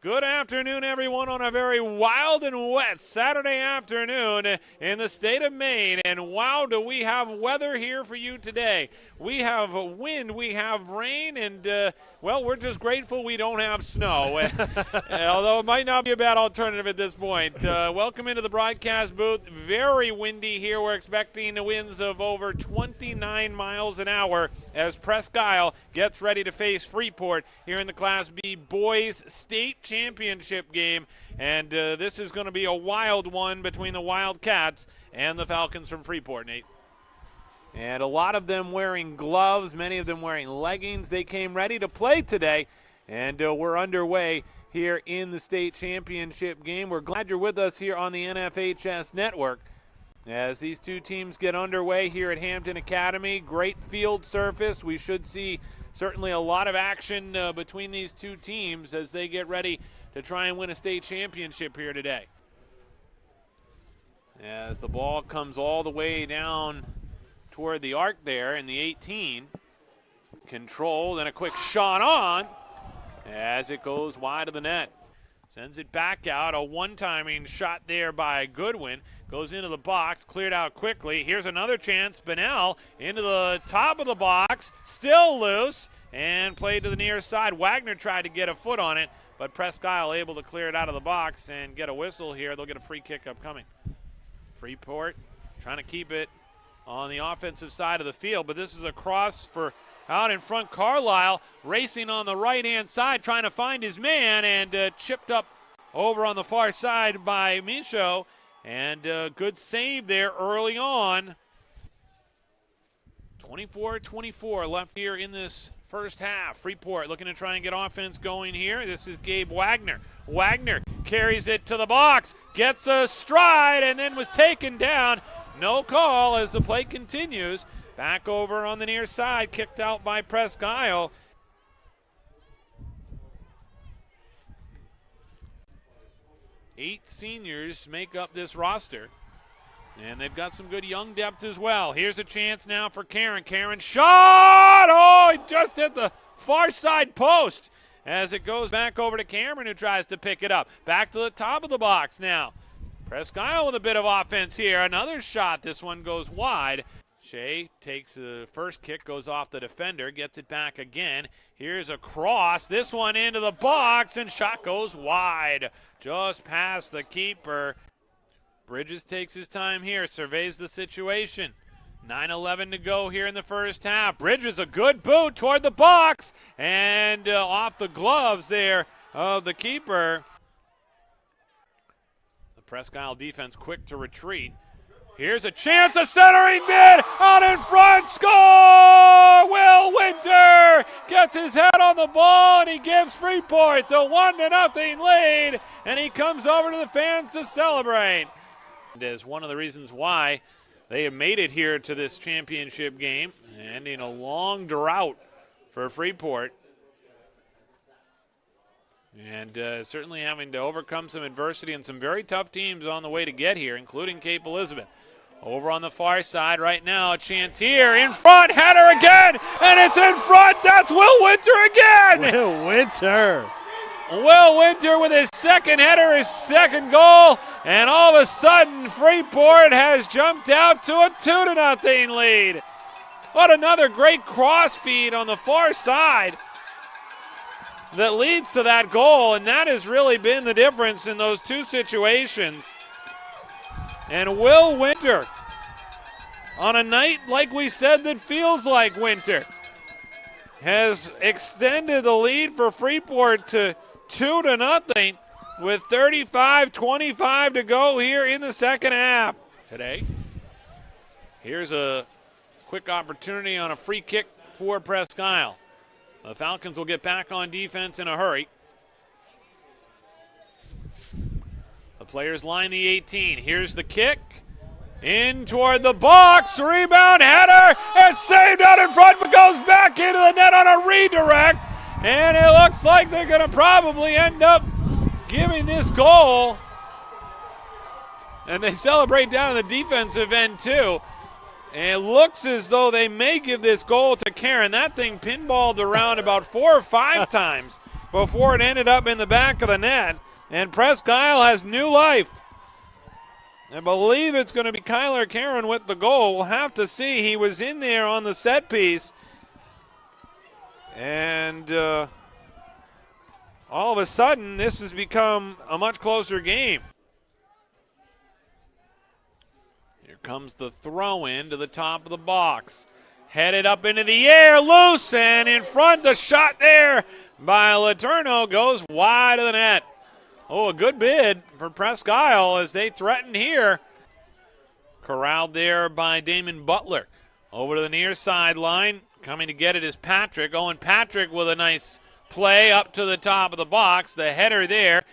Good afternoon, everyone, on a very wild and wet Saturday afternoon in the state of Maine. And wow, do we have weather here for you today. We have wind, we have rain, and, well, we're just grateful we don't have snow. Although it might not be a bad alternative at this point. Welcome into the broadcast booth. Very windy here. We're expecting winds of over 29 miles an hour as Presque Isle gets ready to face Freeport here in the Class B Boys State Championship game, and this is going to be a wild one between the Wildcats and the Falcons from Freeport, Nate. And a lot of them wearing gloves, many of them wearing leggings. They came ready to play today, and we're underway here in the state championship game. We're glad you're with us here on the NFHS network as these two teams get underway here at Hampton Academy. Great field surface. We should see certainly a lot of action between these two teams as they get ready to try and win a state championship here today. As the ball comes all the way down toward the arc there in the 18. Controlled and a quick shot on as it goes wide of the net. Sends it back out. A one-timing shot there by Goodwin. Goes into the box, cleared out quickly. Here's another chance. Bennell into the top of the box. Still loose and played to the near side. Wagner tried to get a foot on it, but Presque Isle able to clear it out of the box and get a whistle here. They'll get a free kick upcoming. Freeport trying to keep it on the offensive side of the field, but this is a cross for out in front. Carlisle racing on the right-hand side, trying to find his man, and chipped up over on the far side by Michaud, and good save there early on. 24-24 left here in this first half. Freeport looking to try and get offense going here. This is Gabe Wagner. Wagner carries it to the box, gets a stride, and then was taken down. No call as the play continues. Back over on the near side, kicked out by Presque Isle. Eight seniors make up this roster, and they've got some good young depth as well. Here's a chance now for Karen. Karen shot! Oh, he just hit the far side post as it goes back over to Cameron, who tries to pick it up. Back to the top of the box now. Presque Isle with a bit of offense here. Another shot. This one goes wide. Shea takes the first kick, goes off the defender, gets it back again. Here's a cross. This one into the box, and shot goes wide. Just past the keeper. Bridges takes his time here, surveys the situation. 9:11 to go here in the first half. Bridges a good boot toward the box, and off the gloves there of the keeper. Presque Isle defense quick to retreat. Here's a chance, a centering mid, out in front, score! Will Winter gets his head on the ball, and he gives Freeport the 1-0 lead, and he comes over to the fans to celebrate. It is one of the reasons why they have made it here to this championship game, ending a long drought for Freeport. And certainly having to overcome some adversity and some very tough teams on the way to get here, including Cape Elizabeth. Over on the far side right now, a chance here, in front, header again, and it's in front. That's Will Winter again. Will Winter. Will Winter with his second header, his second goal, and all of a sudden Freeport has jumped out to a 2-0 lead. What another great cross feed on the far side that leads to that goal, and that has really been the difference in those two situations. And Will Winter, on a night like we said that feels like winter, has extended the lead for Freeport to 2-0 with 35-25 to go here in the second half. Today, here's a quick opportunity on a free kick for Presque Isle. The Falcons will get back on defense in a hurry. The players line the 18. Here's the kick. In toward the box. Rebound, header. It's saved out in front, but goes back into the net on a redirect. And it looks like they're going to probably end up giving this goal. And they celebrate down the defensive end, too. And it looks as though they may give this goal to Karen. That thing pinballed around about 4 or 5 times before it ended up in the back of the net. And Presque Isle has new life. I believe it's going to be Kyler Caron with the goal. We'll have to see. He was in there on the set piece. And all of a sudden, this has become a much closer game. Here comes the throw in to the top of the box. Headed up into the air, loose, and in front, the shot there by Letourneau goes wide of the net. Oh, a good bid for Presque Isle as they threaten here. Corralled there by Damon Butler. Over to the near sideline. Coming to get it is Patrick. Owen Patrick with a nice play up to the top of the box. The header there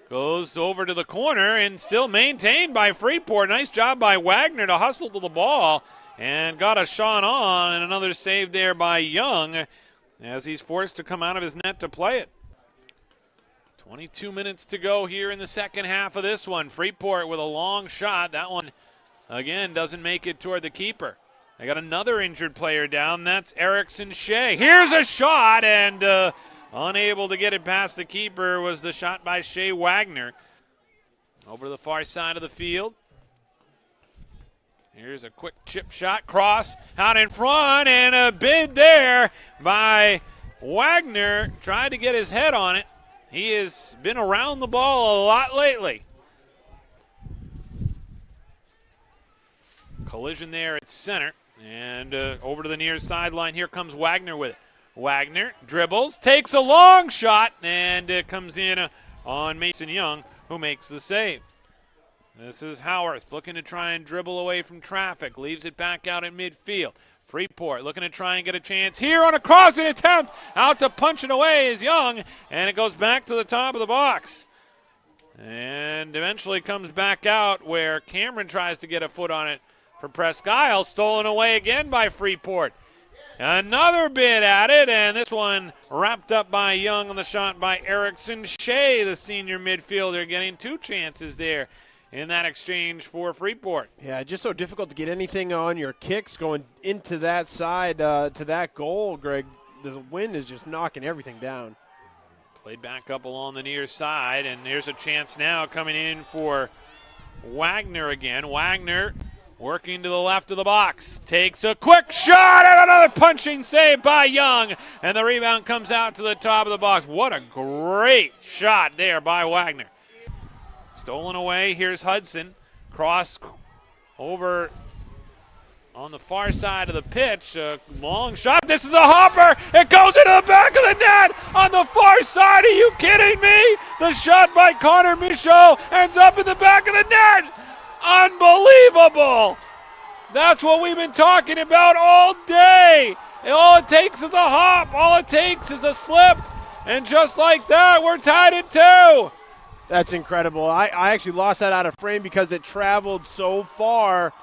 goes over to the corner and still maintained by Freeport. Nice job by Wagner to hustle to the ball and got a shot on, and another save there by Young as he's forced to come out of his net to play it. 22 minutes to go here in the second half of this one. Freeport with a long shot. That one, again, doesn't make it toward the keeper. They got another injured player down. That's Erickson Shea. Here's a shot, and unable to get it past the keeper was the shot by Shea Wagner. Over to the far side of the field. Here's a quick chip shot, cross out in front, and a bid there by Wagner. Tried to get his head on it. He has been around the ball a lot lately. Collision there at center, and over to the near sideline. Here comes Wagner with it. Wagner dribbles, takes a long shot, and comes in on Mason Young, who makes the save. This is Howarth looking to try and dribble away from traffic. Leaves it back out in midfield. Freeport looking to try and get a chance here on a crossing attempt. Out to punch it away is Young, and it goes back to the top of the box. And eventually comes back out where Cameron tries to get a foot on it for Presque Isle. Stolen away again by Freeport. Another bid at it, and this one wrapped up by Young on the shot by Erickson Shea, the senior midfielder, getting two chances there in that exchange for Freeport. Yeah, just so difficult to get anything on your kicks going into that side to that goal, Greg. The wind is just knocking everything down. Played back up along the near side, and there's a chance now coming in for Wagner again. Wagner working to the left of the box. Takes a quick shot and another punching save by Young, and the rebound comes out to the top of the box. What a great shot there by Wagner. Stolen away. Here's Hudson. Cross over on the far side of the pitch. A long shot. This is a hopper. It goes into the back of the net on the far side. Are you kidding me? The shot by Connor Michaud ends up in the back of the net. Unbelievable. That's what we've been talking about all day. And all it takes is a hop. All it takes is a slip. And just like that, we're tied at 2. That's incredible. I actually lost that out of frame because it traveled so far.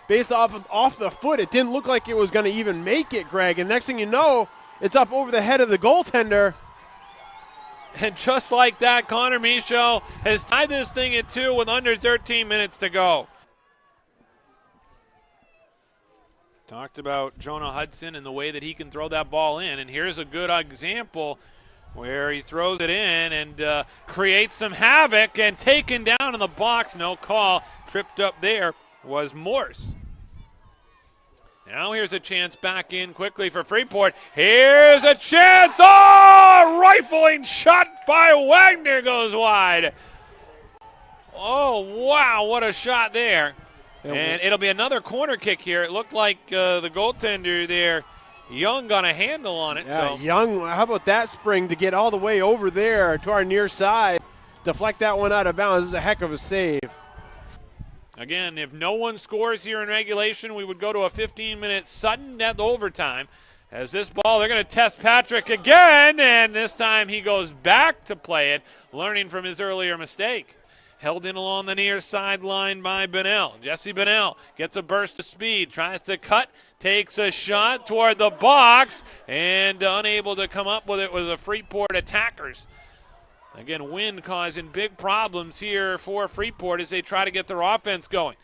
Based off the foot, it didn't look like it was going to even make it, Greg. And next thing you know, it's up over the head of the goaltender. And just like that, Connor Michaud has tied this thing at 2 with under 13 minutes to go. Talked about Jonah Hudson and the way that he can throw that ball in. And here's a good example where he throws it in and creates some havoc, and taken down in the box. No call. Tripped up there was Morse. Now here's a chance back in quickly for Freeport. Here's a chance. Oh, rifling shot by Wagner goes wide. Oh, wow, what a shot there. And it'll be another corner kick here. It looked like the goaltender there, Young, got a handle on it. Yeah, so Young, how about that spring to get all the way over there to our near side, deflect that one out of bounds. This is a heck of a save. Again, if no one scores here in regulation, we would go to a 15-minute sudden death overtime. As this ball, they're going to test Patrick again, and this time he goes back to play it, learning from his earlier mistake. Held in along the near sideline by Bennell. Jesse Bennell gets a burst of speed, tries to cut, takes a shot toward the box, and unable to come up with it with the Freeport attackers. Again, wind causing big problems here for Freeport as they try to get their offense going.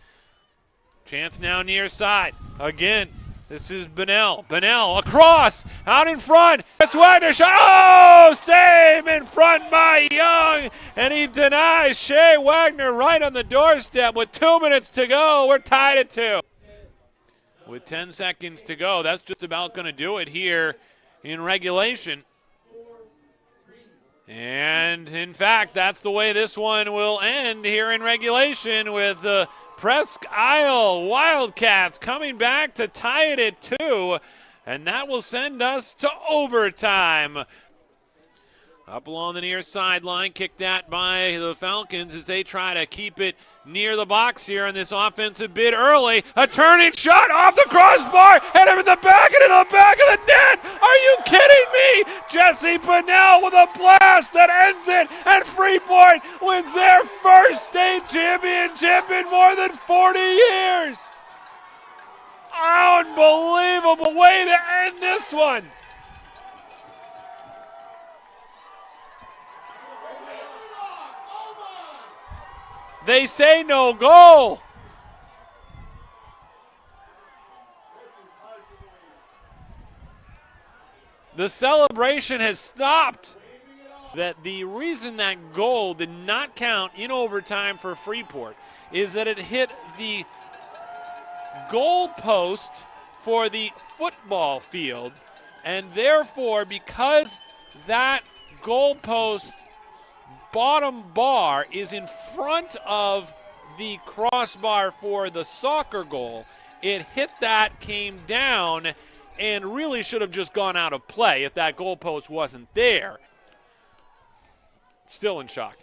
Chance now near side. Again, this is Bennell. Bennell across, out in front. It's Wagner shot. Oh, save in front. one by Young, and he denies Shea Wagner right on the doorstep with 2 minutes to go. We're tied at 2. With 10 seconds to go, that's just about going to do it here in regulation. And, in fact, that's the way this one will end here in regulation, with the Presque Isle Wildcats coming back to tie it at 2, and that will send us to overtime. Up along the near sideline, kicked at by the Falcons as they try to keep it near the box here in this offensive bid early. A turning shot off the crossbar, hit him in the back and into the back of the net. Are you kidding me? Jesse Pinnell with a blast that ends it, and Freeport wins their first state championship in more than 40 years. Unbelievable way to end this one. They say no goal. The celebration has stopped. That the reason that goal did not count in overtime for Freeport is that it hit the goal post for the football field, and therefore, because that goal post bottom bar is in front of the crossbar for the soccer goal, it hit that, came down, and really should have just gone out of play if that goalpost wasn't there. Still in shock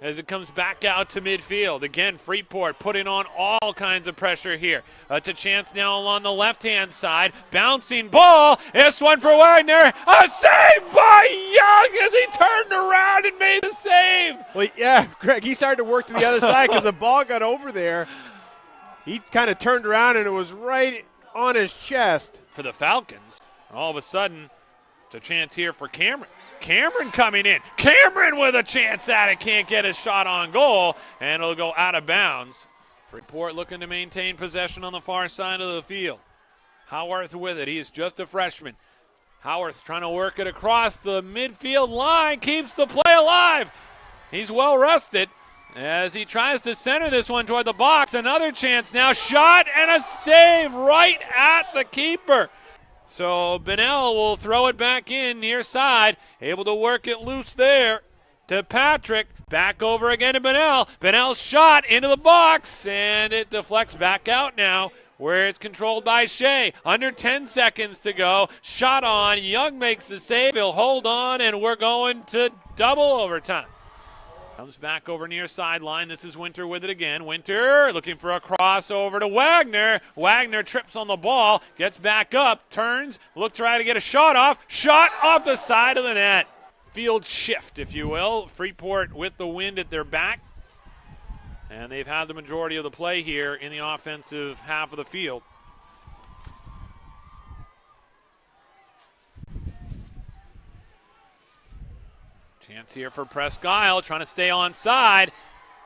as it comes back out to midfield. Again, Freeport putting on all kinds of pressure here. It's a chance now along the left-hand side. Bouncing ball. This one for Wagner. A save by Young as he turned around and made the save. Well, yeah, Greg, he started to work to the other side because the ball got over there. He kind of turned around, and it was right on his chest. For the Falcons, all of a sudden, it's a chance here for Cameron. Cameron coming in. Cameron with a chance at it. Can't get a shot on goal, and it'll go out of bounds. Freeport looking to maintain possession on the far side of the field. Howarth with it. He's just a freshman. Howarth's trying to work it across the midfield line. Keeps the play alive. He's well rested as he tries to center this one toward the box. Another chance now. Shot and a save right at the keeper. So Bennell will throw it back in near side, able to work it loose there to Patrick. Back over again to Bennell. Bennell's shot into the box, and it deflects back out now where it's controlled by Shea. Under 10 seconds to go. Shot on. Young makes the save. He'll hold on, and we're going to double overtime. Comes back over near sideline. This is Winter with it again. Winter looking for a cross over to Wagner. Wagner trips on the ball, gets back up, turns, try to get a shot off. Shot off the side of the net. Field shift, if you will. Freeport with the wind at their back. And they've had the majority of the play here in the offensive half of the field. Chance here for Presque Isle, trying to stay onside.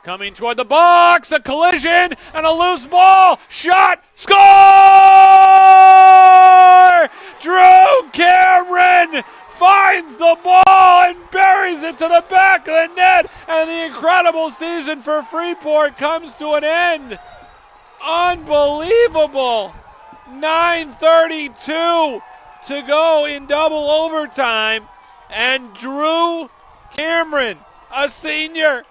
Coming toward the box, a collision, and a loose ball. Shot, score! Drew Cameron finds the ball and buries it to the back of the net, and the incredible season for Freeport comes to an end. Unbelievable. 9:32 to go in double overtime, and Drew Cameron, a senior,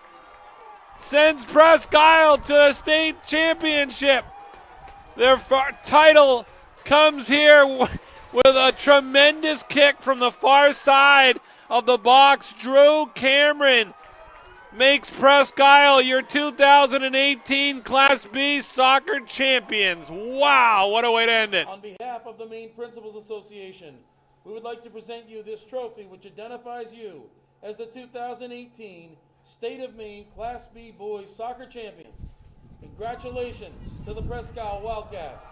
sends Presque Isle to the state championship. Their title comes here with a tremendous kick from the far side of the box. Drew Cameron makes Presque Isle your 2018 Class B soccer champions. Wow, what a way to end it. On behalf of the Maine Principals Association, we would like to present you this trophy, which identifies you as the 2018 State of Maine Class B Boys Soccer Champions. Congratulations to the Presque Isle Wildcats.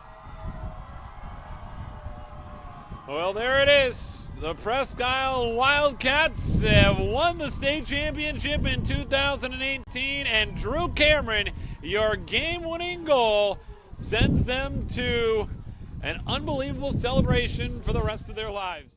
Well, there it is. The Presque Isle Wildcats have won the state championship in 2018, and Drew Cameron, your game-winning goal, sends them to an unbelievable celebration for the rest of their lives.